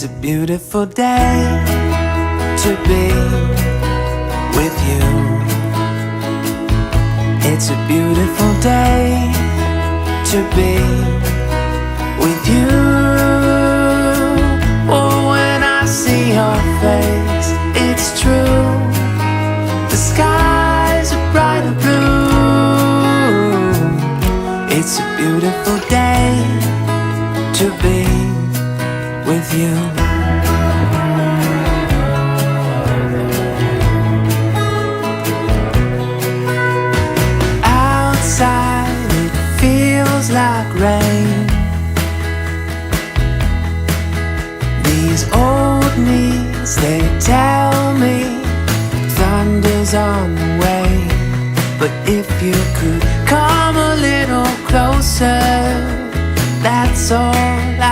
It's a beautiful day to be with you. It's a beautiful day to be with you. Oh, when I see your face, it's true. The skies are bright and blue. It's a beautiful day to be with you.